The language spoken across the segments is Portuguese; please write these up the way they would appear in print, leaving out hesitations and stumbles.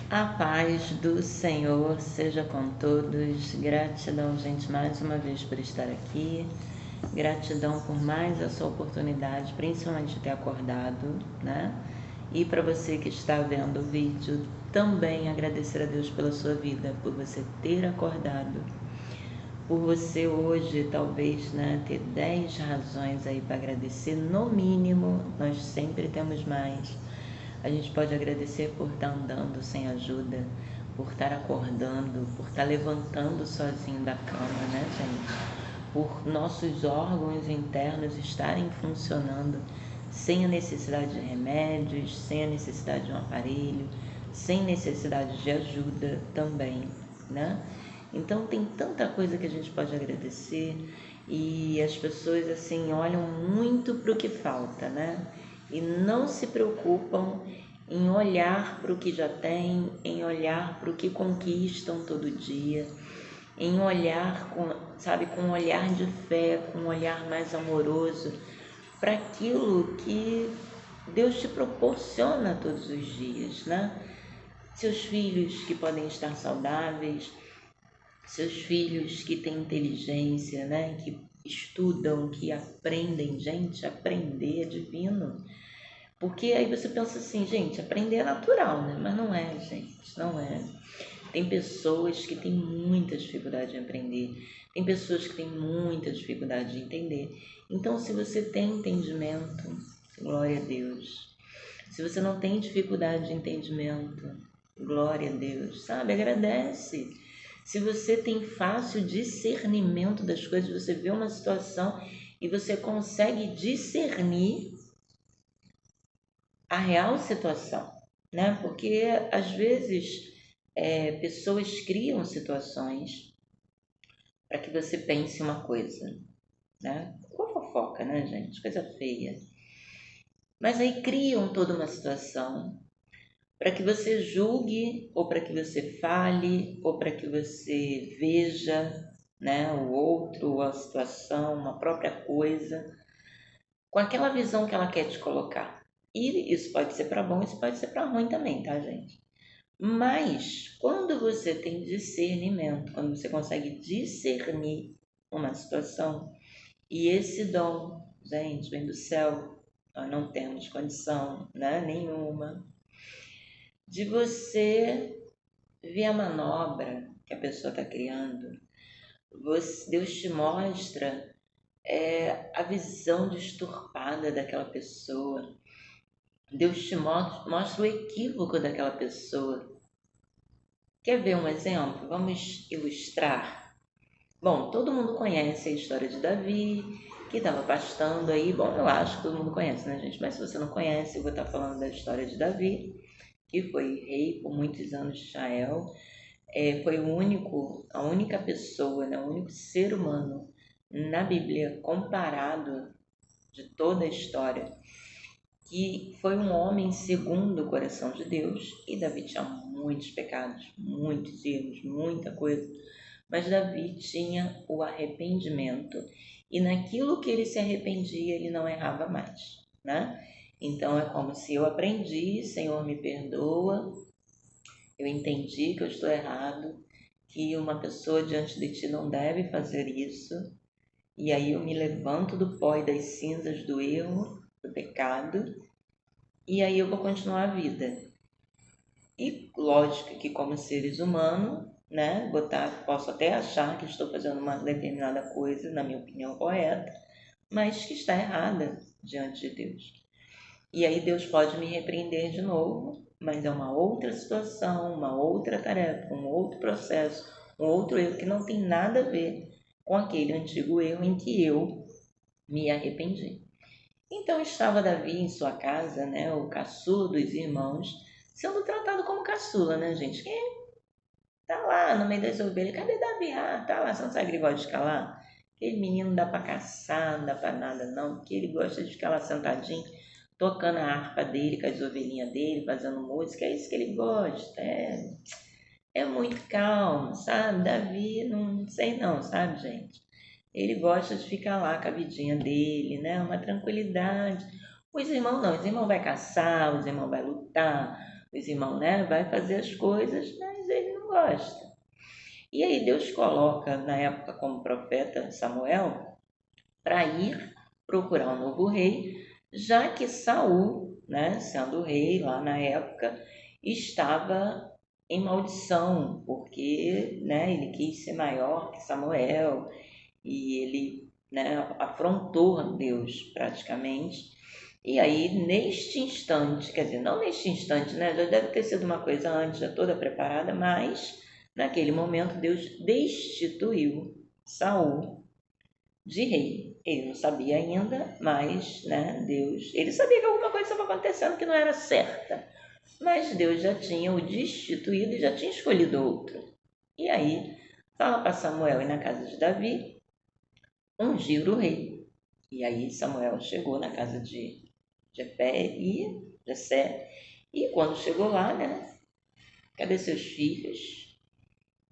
A paz do Senhor seja com todos. Gratidão, gente, mais uma vez por estar aqui. Gratidão por mais essa oportunidade, principalmente de ter acordado, né? E para você que está vendo o vídeo, também agradecer a Deus pela sua vida, por você ter acordado, por você hoje talvez, né, ter 10 razões aí para agradecer, no mínimo. Nós sempre temos mais. A gente pode agradecer por estar andando sem ajuda, por estar acordando, por estar levantando sozinho da cama, né, gente? Por nossos órgãos internos estarem funcionando sem a necessidade de remédios, sem a necessidade de um aparelho, sem necessidade de ajuda também, né? Então tem tanta coisa que a gente pode agradecer e as pessoas assim olham muito para o que falta, né? E não se preocupam em olhar para o que já tem, em olhar para o que conquistam todo dia, em olhar com, sabe, com um olhar de fé, com um olhar mais amoroso para aquilo que Deus te proporciona todos os dias, né? Seus filhos que podem estar saudáveis, seus filhos que têm inteligência, né? Que estudam, que aprendem. Gente, aprender é divino. Porque aí você pensa assim, gente, aprender é natural, né? Mas não é, gente, não é. Tem pessoas que têm muita dificuldade em aprender, tem pessoas que têm muita dificuldade de entender. Então, se você tem entendimento, glória a Deus. Se você não tem dificuldade de entendimento, glória a Deus, sabe? Agradece. Se você tem fácil discernimento das coisas, você vê uma situação e você consegue discernir a real situação, né? Porque às vezes pessoas criam situações para que você pense uma coisa, né? Igual fofoca, né, gente? Coisa feia. Mas aí criam toda uma situação para que você julgue, ou para que você fale, ou para que você veja, né, o outro, ou a situação, uma própria coisa, com aquela visão que ela quer te colocar. E isso pode ser para bom, isso pode ser para ruim também, tá, gente? Mas quando você tem discernimento, quando você consegue discernir uma situação, e esse dom, gente, vem do céu, nós não temos condição, né, nenhuma, de você ver a manobra que a pessoa está criando. Deus te mostra a visão distorpada daquela pessoa. Deus te mostra o equívoco daquela pessoa. Quer ver um exemplo? Vamos ilustrar. Bom, todo mundo conhece a história de Davi, que estava pastando aí. Bom, eu acho que todo mundo conhece, né, gente? Mas se você não conhece, eu vou estar falando da história de Davi, que foi rei por muitos anos de Israel. Foi a única pessoa, né, o único ser humano na Bíblia comparado de toda a história que foi um homem segundo o coração de Deus. E Davi tinha muitos pecados, muitos erros, muita coisa, mas Davi tinha o arrependimento, e naquilo que ele se arrependia, ele não errava mais, né? Então é como se eu aprendi, Senhor, me perdoa, eu entendi que eu estou errado, que uma pessoa diante de ti não deve fazer isso, e aí eu me levanto do pó e das cinzas do erro, do pecado, e aí eu vou continuar a vida. E lógico que como seres humanos, né, posso até achar que estou fazendo uma determinada coisa, na minha opinião, correta, mas que está errada diante de Deus. E aí Deus pode me repreender de novo, mas é uma outra situação, uma outra tarefa, um outro processo, um outro erro que não tem nada a ver com aquele antigo erro em que eu me arrependi. Então estava Davi em sua casa, né, o caçula dos irmãos, sendo tratado como caçula, né, gente? Quem tá lá no meio das ovelhas, cadê Davi? Ah, tá lá, você não sabe que ele gosta de ficar lá? Aquele menino não dá pra caçar, não dá pra nada não, porque ele gosta de ficar lá sentadinho, tocando a harpa dele, com as ovelhinhas dele, fazendo música, é isso que ele gosta, é muito calmo, sabe? Davi, não sei não, sabe, gente? Ele gosta de ficar lá com a vidinha dele, né? Uma tranquilidade. Os irmãos não, os irmãos vai caçar, os irmãos vai lutar, os irmãos, né? Vai fazer as coisas, mas ele não gosta. E aí Deus coloca, na época, como profeta Samuel, para ir procurar um novo rei, já que Saul, né, sendo rei lá na época, estava em maldição, porque, né, ele quis ser maior que Samuel e ele, né, afrontou Deus praticamente. E aí, neste instante, quer dizer, não neste instante, né, já deve ter sido uma coisa antes, já toda preparada, mas naquele momento Deus destituiu Saul de rei. Ele não sabia ainda, mas, né, Deus, ele sabia que alguma coisa estava acontecendo que não era certa, mas Deus já tinha o destituído e já tinha escolhido outro. E aí, fala para Samuel ir na casa de Davi, ungir o rei. E aí Samuel chegou na casa de Jessé, e quando chegou lá, né, cadê seus filhos?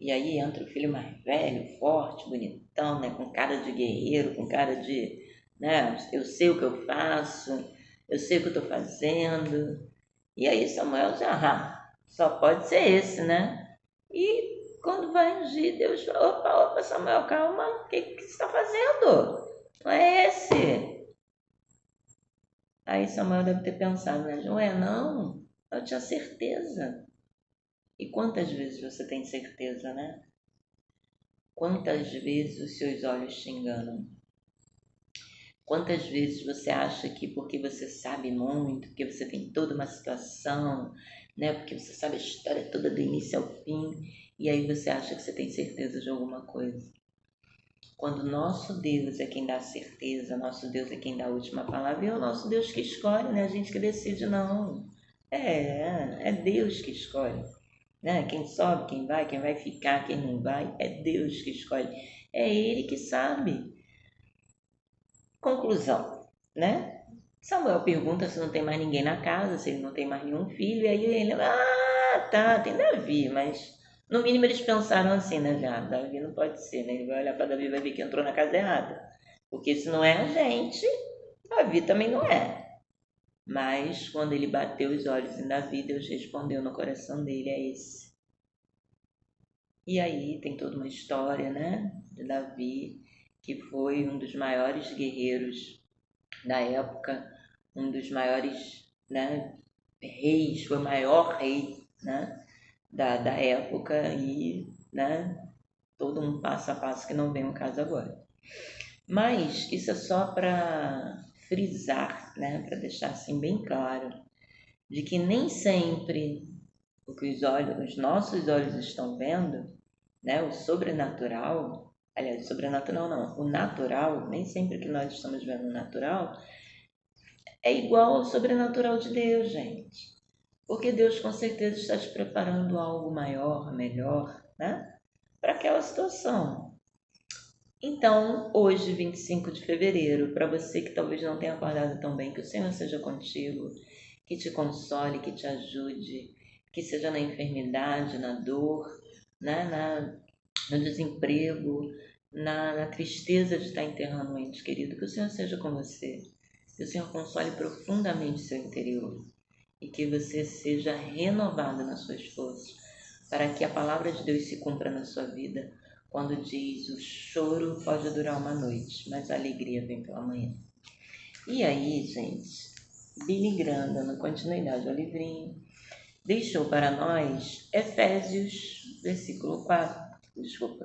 E aí entra o filho mais velho, forte, bonitão, né? Com cara de guerreiro, com cara de, né? Eu sei o que eu faço, eu sei o que eu estou fazendo. E aí Samuel já, só pode ser esse, né? E quando vai ungir, Deus fala, opa, Samuel, calma, o que você está fazendo? Não é esse. Aí Samuel deve ter pensado, né? Não é não, eu tinha certeza. E quantas vezes você tem certeza, né? Quantas vezes os seus olhos te enganam? Quantas vezes você acha que porque você sabe muito, porque você tem toda uma situação, né? Porque você sabe a história toda do início ao fim, e aí você acha que você tem certeza de alguma coisa. Quando nosso Deus é quem dá certeza, nosso Deus é quem dá a última palavra, e é o nosso Deus que escolhe, né? A gente que decide, não. É Deus que escolhe. Né? Quem sobe, quem vai ficar, quem não vai, é Deus que escolhe. É Ele que sabe. Conclusão, né? Samuel pergunta se não tem mais ninguém na casa, se ele não tem mais nenhum filho, e aí ele, tá, tem Davi, mas no mínimo eles pensaram assim, né? Já, Davi não pode ser, né? Ele vai olhar para Davi e vai ver que entrou na casa errada. Porque se não é a gente, Davi também não é. Mas quando ele bateu os olhos em Davi, Deus respondeu no coração dele, é esse. E aí tem toda uma história, né, de Davi, que foi um dos maiores guerreiros da época, um dos maiores, né, reis, foi o maior rei, né, da época e, né, todo um passo a passo que não vem ao caso agora. Mas isso é só para frisar, né, para deixar assim bem claro, de que nem sempre o que os nossos olhos estão vendo, né, o sobrenatural, aliás, o sobrenatural não, o natural, nem sempre que nós estamos vendo o natural é igual ao sobrenatural de Deus, gente. Porque Deus com certeza está te preparando algo maior, melhor, né, para aquela situação. Então, hoje, 25 de fevereiro, para você que talvez não tenha acordado tão bem, que o Senhor seja contigo, que te console, que te ajude, que seja na enfermidade, na dor, né, no desemprego, na tristeza de estar enterrando um ente querido, que o Senhor seja com você, que o Senhor console profundamente seu interior e que você seja renovado nas suas forças, para que a palavra de Deus se cumpra na sua vida, quando diz o choro pode durar uma noite, mas a alegria vem pela manhã. E aí, gente, Billy Graham, dando continuidade ao livrinho, deixou para nós Efésios,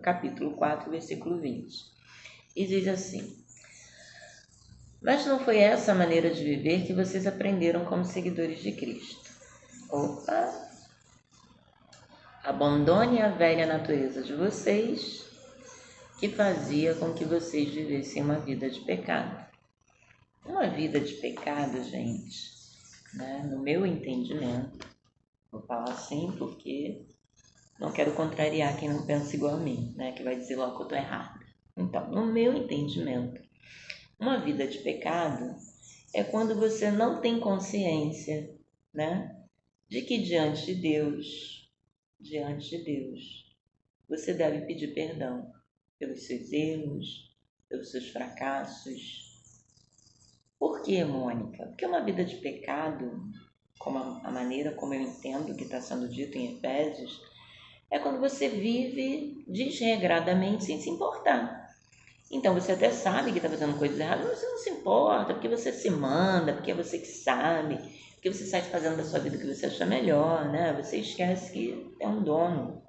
capítulo 4, versículo 20. E diz assim: mas não foi essa a maneira de viver que vocês aprenderam como seguidores de Cristo. Opa! Abandone a velha natureza de vocês, que fazia com que vocês vivessem uma vida de pecado. Uma vida de pecado, gente, né? No meu entendimento, vou falar assim porque não quero contrariar quem não pensa igual a mim, né? Que vai dizer logo que eu estou errada. Então, no meu entendimento, uma vida de pecado é quando você não tem consciência, né? De que diante de Deus, você deve pedir perdão pelos seus erros, pelos seus fracassos. Por que, Mônica? Porque uma vida de pecado como a maneira como eu entendo que está sendo dito em Efésios, é quando você vive desregradamente sem se importar. Então você até sabe que está fazendo coisas erradas, mas você não se importa, porque você se manda, porque é você que sabe, porque você sai fazendo da sua vida o que você acha melhor, né? Você esquece que é um dono,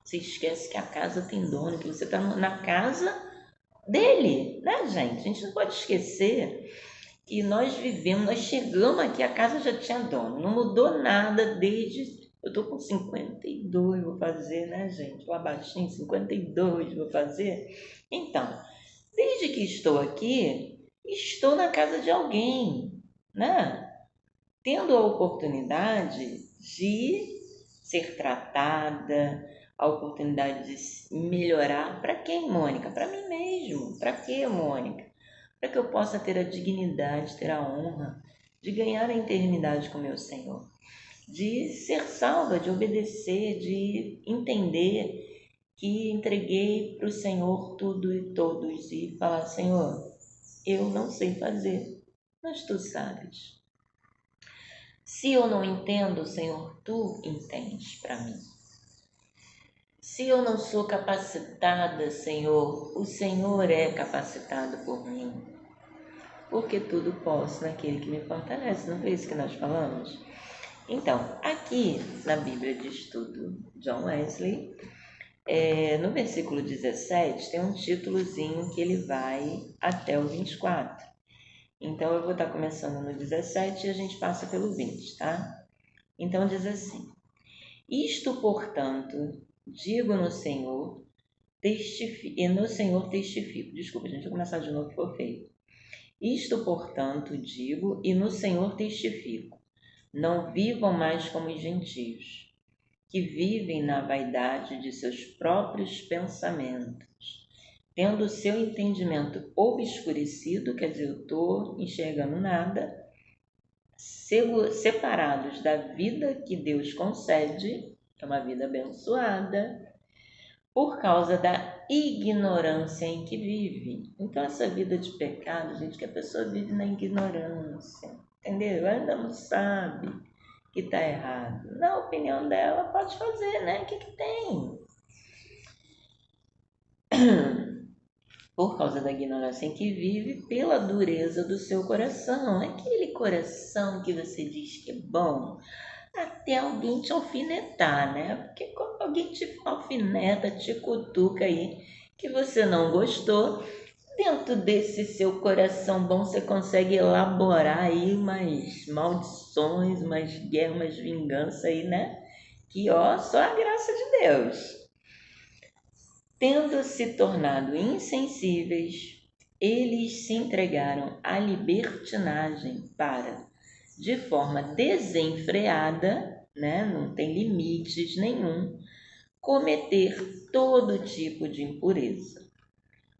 você esquece que a casa tem dono, que você está na casa dele, né, gente? A gente não pode esquecer que nós vivemos, nós chegamos aqui, a casa já tinha dono, não mudou nada desde. Eu tô com 52, vou fazer, né, gente? Lá baixinho, 52 vou fazer. Então, desde que estou aqui, estou na casa de alguém, né? Tendo a oportunidade de ser tratada, a oportunidade de melhorar. Para quem, Mônica? Para mim mesmo. Para quê, Mônica? Para que eu possa ter a dignidade, ter a honra de ganhar a eternidade com meu Senhor, de ser salva, de obedecer, de entender que entreguei para o Senhor tudo e todos e falar: Senhor, eu não sei fazer, mas tu sabes. Se eu não entendo, Senhor, tu entendes para mim. Se eu não sou capacitada, Senhor, o Senhor é capacitado por mim. Porque tudo posso naquele que me fortalece. Não foi isso que nós falamos? Então, aqui na Bíblia de Estudo John Wesley, no versículo 17, tem um títulozinho que ele vai até o 24. Então, eu vou estar começando no 17 e a gente passa pelo 20, tá? Então, diz assim: Isto, portanto, digo no Senhor, e no Senhor testifico. Desculpa, gente, vou começar de novo que foi feio. Isto, portanto, digo e no Senhor testifico: não vivam mais como os gentios, que vivem na vaidade de seus próprios pensamentos, tendo o seu entendimento obscurecido, quer dizer, eu estou enxergando nada, separados da vida que Deus concede, que é uma vida abençoada, por causa da ignorância em que vive. Então, essa vida de pecado, gente, que a pessoa vive na ignorância, entendeu? Ainda não sabe que está errado. Na opinião dela, pode fazer, né? O que tem? Por causa da ignorância em que vive, pela dureza do seu coração. Aquele coração que você diz que é bom, até alguém te alfinetar, né? Porque quando alguém te alfineta, te cutuca aí, que você não gostou, dentro desse seu coração bom você consegue elaborar aí umas maldições, umas guerras, umas vinganças aí, né? Que ó, só a graça de Deus. Tendo se tornado insensíveis, eles se entregaram à libertinagem para, de forma desenfreada, né, não tem limites nenhum, cometer todo tipo de impureza.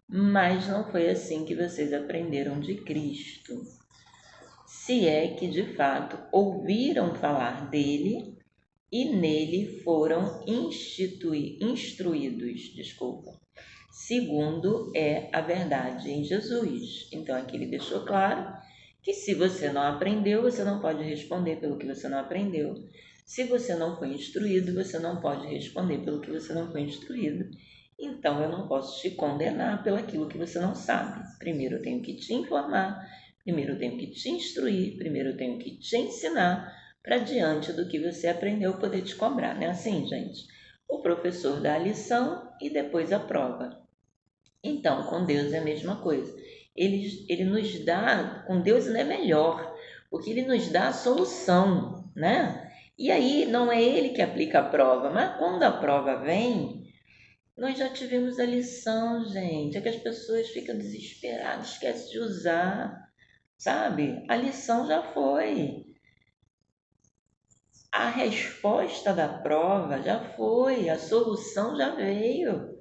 Mas não foi assim que vocês aprenderam de Cristo. Se é que de fato ouviram falar dele e nele foram instruídos, segundo é a verdade em Jesus. Então aqui ele deixou claro que se você não aprendeu, você não pode responder pelo que você não aprendeu. Se você não foi instruído, você não pode responder pelo que você não foi instruído. Então eu não posso te condenar pelo aquilo que você não sabe. Primeiro eu tenho que te informar, primeiro eu tenho que te instruir, primeiro eu tenho que te ensinar, para diante do que você aprendeu poder te cobrar, né? Assim, gente, o professor dá a lição e depois a prova. Então, com Deus é a mesma coisa. Ele nos dá, com Deus não é melhor, porque ele nos dá a solução, né? E aí não é ele que aplica a prova, mas quando a prova vem, nós já tivemos a lição, gente. É que as pessoas ficam desesperadas, esquecem de usar, sabe? A lição já foi. A resposta da prova já foi, a solução já veio.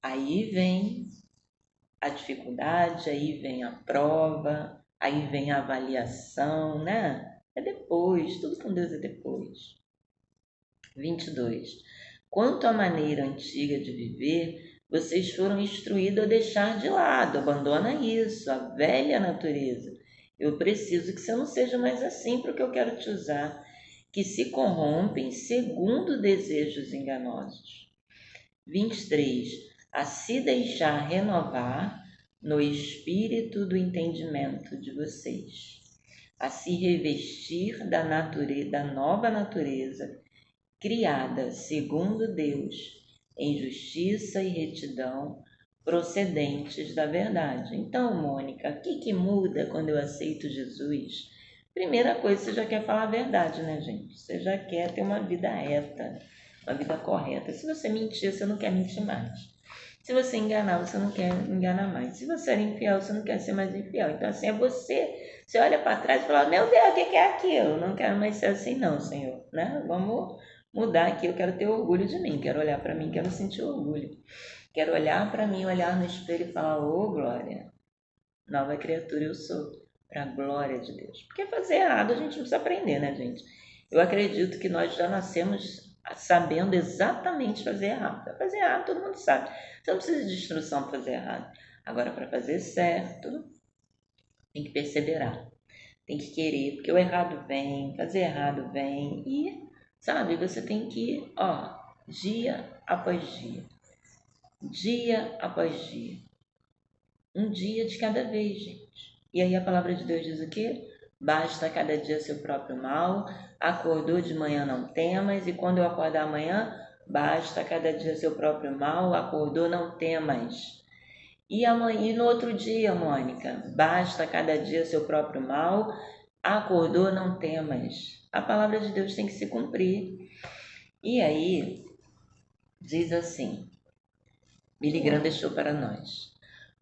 Aí vem a dificuldade, aí vem a prova, aí vem a avaliação, né? É depois, tudo com Deus é depois. 22. Quanto à maneira antiga de viver, vocês foram instruídos a deixar de lado, abandona isso, a velha natureza, Eu preciso que você não seja mais assim, porque eu quero te usar, que se corrompem segundo desejos enganosos. 23. A se deixar renovar no espírito do entendimento de vocês, a se revestir da nova natureza, criada segundo Deus, em justiça e retidão, procedentes da verdade. Então, Mônica, o que muda quando eu aceito Jesus? Primeira coisa, você já quer falar a verdade, né, gente? Você já quer ter uma vida reta, uma vida correta. Se você mentir, você não quer mentir mais. Se você enganar, você não quer enganar mais. Se você era infiel, você não quer ser mais infiel. Então, assim, é você. Você olha para trás e fala, meu Deus, o que é aquilo? Não quero mais ser assim não, Senhor. Né? Vamos mudar aqui. Eu quero ter orgulho de mim. Quero olhar para mim, quero sentir orgulho. Quero olhar para mim, olhar no espelho e falar, ô glória, nova criatura eu sou, para a glória de Deus. Porque fazer errado a gente não precisa aprender, né, gente? Eu acredito que nós já nascemos sabendo exatamente fazer errado. Para fazer errado todo mundo sabe. Você não precisa de instrução para fazer errado. Agora, para fazer certo, tem que perseverar, tem que querer, porque o errado vem, fazer errado vem e, sabe, você tem que, ó, dia após dia após dia, um dia de cada vez, gente. E aí a palavra de Deus diz o quê? Basta cada dia seu próprio mal, acordou de manhã não temas, e quando eu acordar amanhã, basta cada dia seu próprio mal, acordou não temas. E amanhã, e no outro dia, Mônica, basta cada dia seu próprio mal, acordou não temas. A palavra de Deus tem que se cumprir. E aí, diz assim, Billy Graham deixou para nós.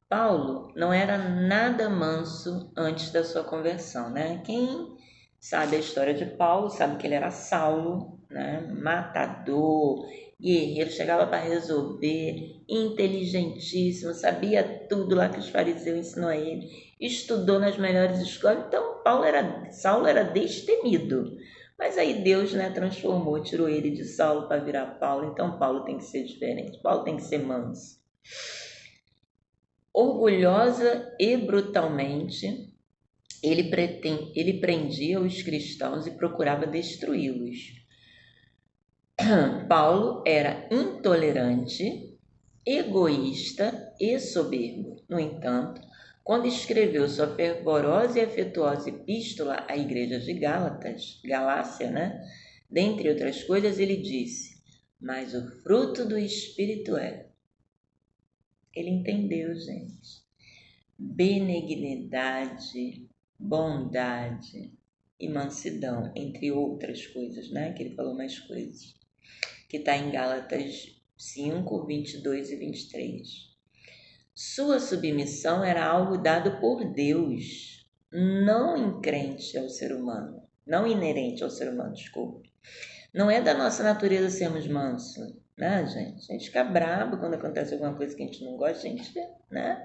Paulo não era nada manso antes da sua conversão, né? Quem sabe a história de Paulo sabe que ele era Saulo, né? Matador, guerreiro, chegava para resolver, inteligentíssimo, sabia tudo lá que os fariseus ensinou a ele, estudou nas melhores escolas. Então Saulo era destemido. Mas aí Deus, né, transformou, tirou ele de Saulo para virar Paulo. Então Paulo tem que ser diferente, Paulo tem que ser manso. Orgulhosa e brutalmente, ele prendia os cristãos e procurava destruí-los. Paulo era intolerante, egoísta e soberbo. No entanto, quando escreveu sua fervorosa e afetuosa epístola à igreja de Galácia, né? Dentre outras coisas, ele disse, mas o fruto do Espírito é. Ele entendeu, gente. Benignidade, bondade e mansidão, entre outras coisas, né? Que ele falou mais coisas. Que está em Gálatas 5, 22 e 23. Sua submissão era algo dado por Deus, não inerente ao ser humano. Desculpa. Não é da nossa natureza sermos mansos, né, gente? A gente fica bravo quando acontece alguma coisa que a gente não gosta, a gente, né?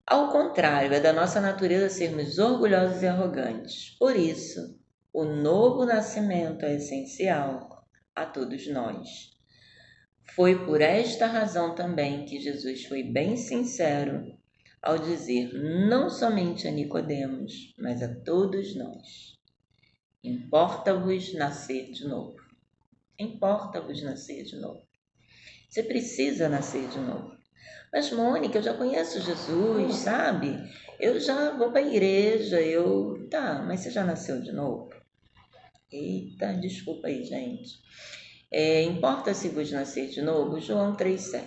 Ao contrário, é da nossa natureza sermos orgulhosos e arrogantes. Por isso, o novo nascimento é essencial a todos nós. Foi por esta razão também que Jesus foi bem sincero ao dizer não somente a Nicodemos, mas a todos nós: importa-vos nascer de novo. Importa-vos nascer de novo. Você precisa nascer de novo. Mas, Mônica, eu já conheço Jesus, sabe? Eu já vou para a igreja, Tá, mas você já nasceu de novo? Eita, desculpa aí, gente. Importa-se vos nascer de novo? João 3,7.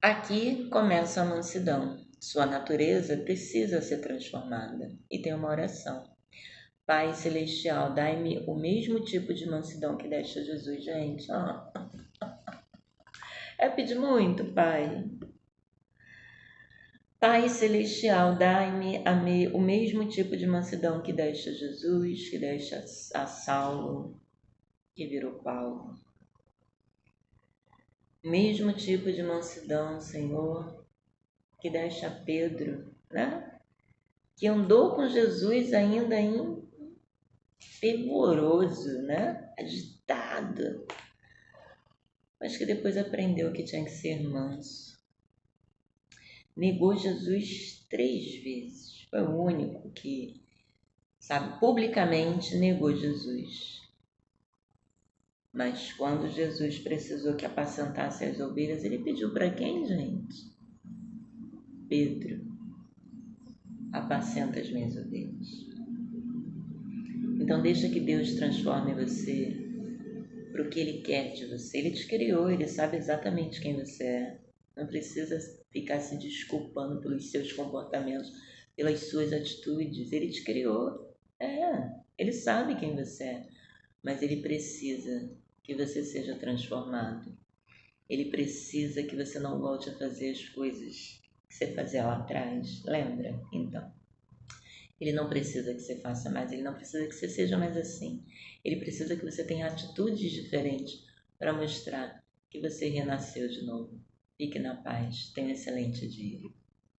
Aqui começa a mansidão. Sua natureza precisa ser transformada. E tem uma oração. Pai Celestial, dai-me o mesmo tipo de mansidão que deste a Jesus, gente. É pedir muito, Pai. Pai Celestial, dai-me o mesmo tipo de mansidão que deste a Jesus, que deste a Saulo, que virou Paulo. Mesmo tipo de mansidão, Senhor, que deste a Pedro, né? Que andou com Jesus ainda fervoroso, né? Agitado, mas que depois aprendeu que tinha que ser manso. negou Jesus 3 vezes. Foi o único que, sabe, publicamente negou Jesus. Mas quando Jesus precisou que apacentasse as ovelhas, ele pediu para quem, gente? Pedro, apacenta as minhas ovelhas. Então deixa que Deus transforme você para o que Ele quer de você. Ele te criou, Ele sabe exatamente quem você é. Não precisa ficar se desculpando pelos seus comportamentos, pelas suas atitudes. Ele te criou. Ele sabe quem você é, mas Ele precisa que você seja transformado. Ele precisa que você não volte a fazer as coisas que você fazia lá atrás. Lembra? Então, Ele não precisa que você faça mais, Ele não precisa que você seja mais assim. Ele precisa que você tenha atitudes diferentes para mostrar que você renasceu de novo. Fique na paz. Tenha um excelente dia.